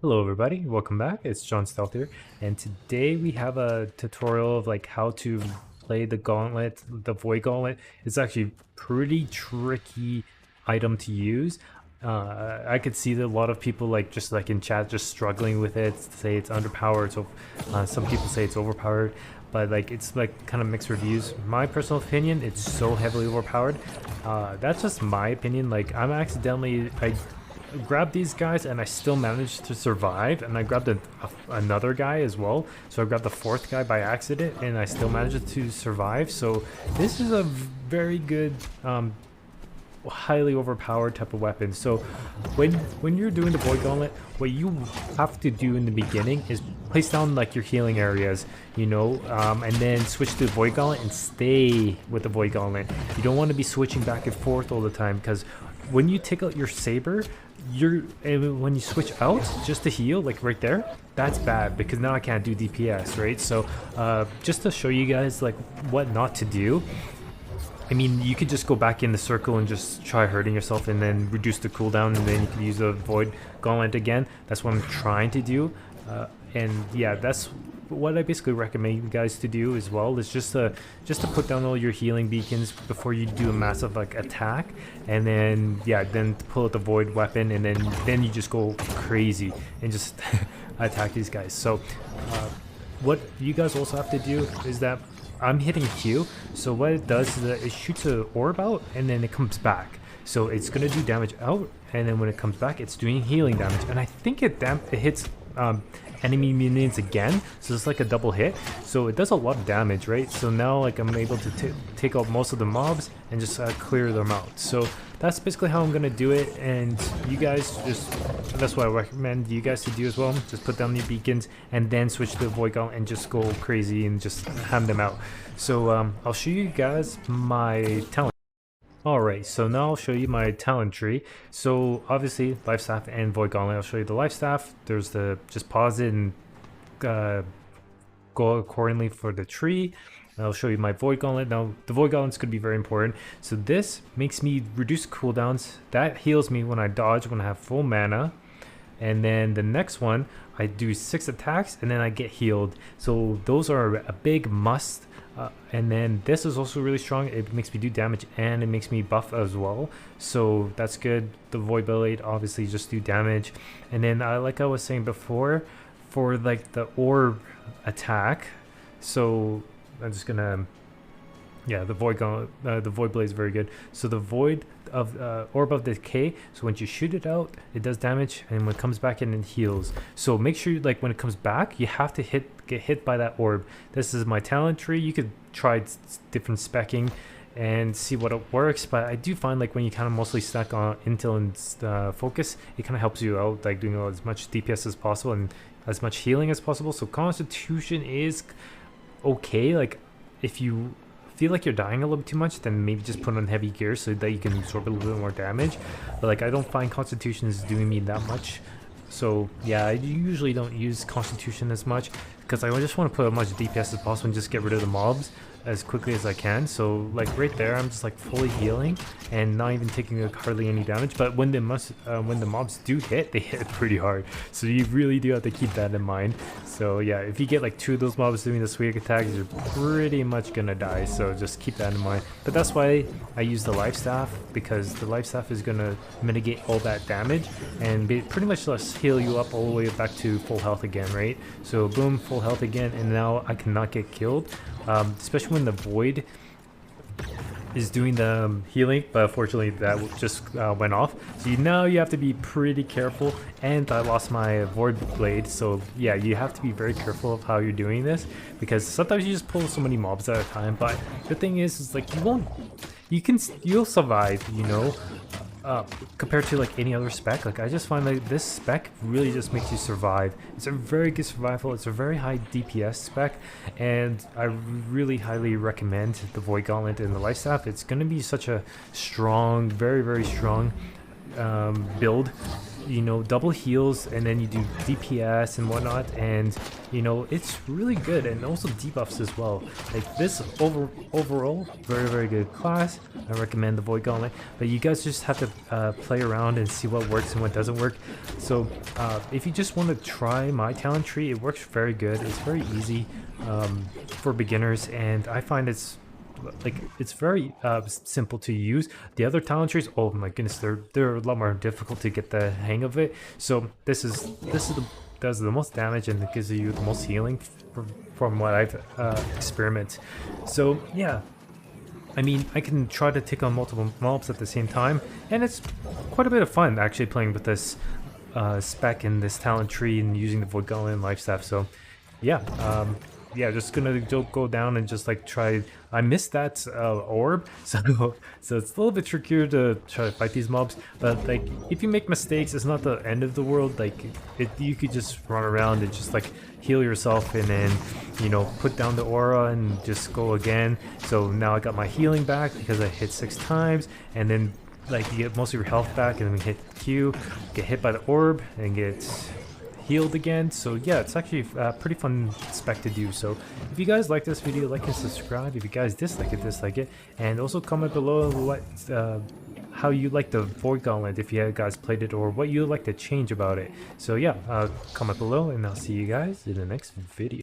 Hello everybody, welcome back. It's Jonstealth here, and today we have a tutorial of like how to play the Gauntlet, the Void Gauntlet. It's actually pretty tricky item to use. I could see that a lot of people just in chat just struggling with it, say it's underpowered. So some people say it's overpowered, but like it's like kind of mixed reviews. My personal opinion, it's so heavily overpowered. That's just my opinion. Like I grabbed these guys and I still managed to survive, and I grabbed another guy as well, so I grabbed the fourth guy by accident and I still managed to survive. So this is a very good highly overpowered type of weapon. So when you're doing the Void Gauntlet, what you have to do in the beginning is place down like your healing areas, and then switch to the Void Gauntlet and stay with the Void Gauntlet. You don't want to be switching back and forth all the time, because when you take out your saber, when you switch out just to heal, like right there, that's bad, because now I can't do DPS, right? So just to show you guys like what not to do, I mean, you could just go back in the circle and just try hurting yourself and then reduce the cooldown, and then you can use the Void Gauntlet again. That's what I'm trying to do, and yeah, that's what I basically recommend you guys to do as well, is just to put down all your healing beacons before you do a massive like attack, and then then pull out the void weapon, and then you just go crazy and just attack these guys. So what you guys also have to do is that I'm hitting Q, so what it does is that it shoots an orb out and then it comes back. So it's gonna do damage out, and then when it comes back, it's doing healing damage, and I think it hits enemy minions again, so it's like a double hit, so it does a lot of damage, right? So now like I'm able to take out most of the mobs and just clear them out. So that's basically how I'm gonna do it, and you guys that's what I recommend you guys to do as well. Just put down your beacons and then switch to the Void Gauntlet and just go crazy and just ham them out. So I'll show you guys my talent. Alright, so now I'll show you my talent tree. So obviously Life Staff and Void Gauntlet. I'll show you the Life Staff. There's the just pause it and go accordingly for the tree. I'll show you my Void Gauntlet. Now the Void Gauntlet's going to be very important. So this makes me reduce cooldowns. That heals me when I dodge, when I have full mana. And then the next one, I do 6 attacks and then I get healed. So those are a big must. And then this is also really strong. It makes me do damage and it makes me buff as well, so that's good. The Void Blade obviously just do damage, and then like I was saying before, for like the orb attack, so I'm just gonna the Void Blade is very good. So the Void of Orb of Decay, so when you shoot it out, it does damage, and when it comes back in, it heals. So make sure like when it comes back, you have to get hit by that orb. This is my talent tree. You could try different specking and see what it works, but I do find like when you kind of mostly stack on intel and focus, it kind of helps you out, like doing as much DPS as possible and as much healing as possible. So Constitution is okay. Like if you feel like you're dying a little bit too much, then maybe just put on heavy gear so that you can absorb a little bit more damage. But like I don't find Constitution is doing me that much, so yeah, I usually don't use Constitution as much, because I just want to put as much DPS as possible and just get rid of the mobs as quickly as I can. So like right there, I'm just like fully healing and not even taking like hardly any damage. But when the mobs do hit, they hit pretty hard, so you really do have to keep that in mind. So yeah, if you get like 2 of those mobs doing the swing attacks, you're pretty much gonna die, so just keep that in mind. But that's why I use the Life Staff, because the Life Staff is gonna mitigate all that damage and pretty much just heal you up all the way back to full health again, right? So boom, full health again, and now I cannot get killed, especially when the Void is doing the healing, but unfortunately that just went off. So now you have to be pretty careful, and I lost my Void Blade. So yeah, you have to be very careful of how you're doing this, because sometimes you just pull so many mobs at a time. But the thing is like you'll survive, compared to like any other spec. Like I just find like this spec really just makes you survive. It's a very good survival, it's a very high DPS spec, and I really highly recommend the Void Gauntlet and the Life Staff. It's going to be such a strong, very strong build you know, double heals, and then you do DPS and whatnot, and you know, it's really good, and also debuffs as well. Like this overall, very good class. I recommend the Void Gauntlet, but you guys just have to play around and see what works and what doesn't work. So if you just want to try my talent tree, it works very good. It's very easy for beginners, and I find it's very simple to use. The other talent trees, oh my goodness, they're a lot more difficult to get the hang of it. So this does the most damage, and it gives you the most healing from what I've experimented. So yeah, I mean, I can try to take on multiple mobs at the same time, and it's quite a bit of fun actually playing with this spec and this talent tree and using the Void Gauntlet and life staff. So yeah, just gonna go down and just like try. I missed that orb, so it's a little bit trickier to try to fight these mobs. But like, if you make mistakes, it's not the end of the world. Like, you could just run around and just like heal yourself, and then, you know, put down the aura and just go again. So now I got my healing back because I hit 6 times, and then like you get most of your health back, and then we hit Q, get hit by the orb, and get healed again. So yeah, it's actually a pretty fun spec to do. So if you guys like this video, like and subscribe. If you guys dislike it, and also comment below what how you like the Void Gauntlet, if you guys played it, or what you would like to change about it. So yeah, comment below, and I'll see you guys in the next video.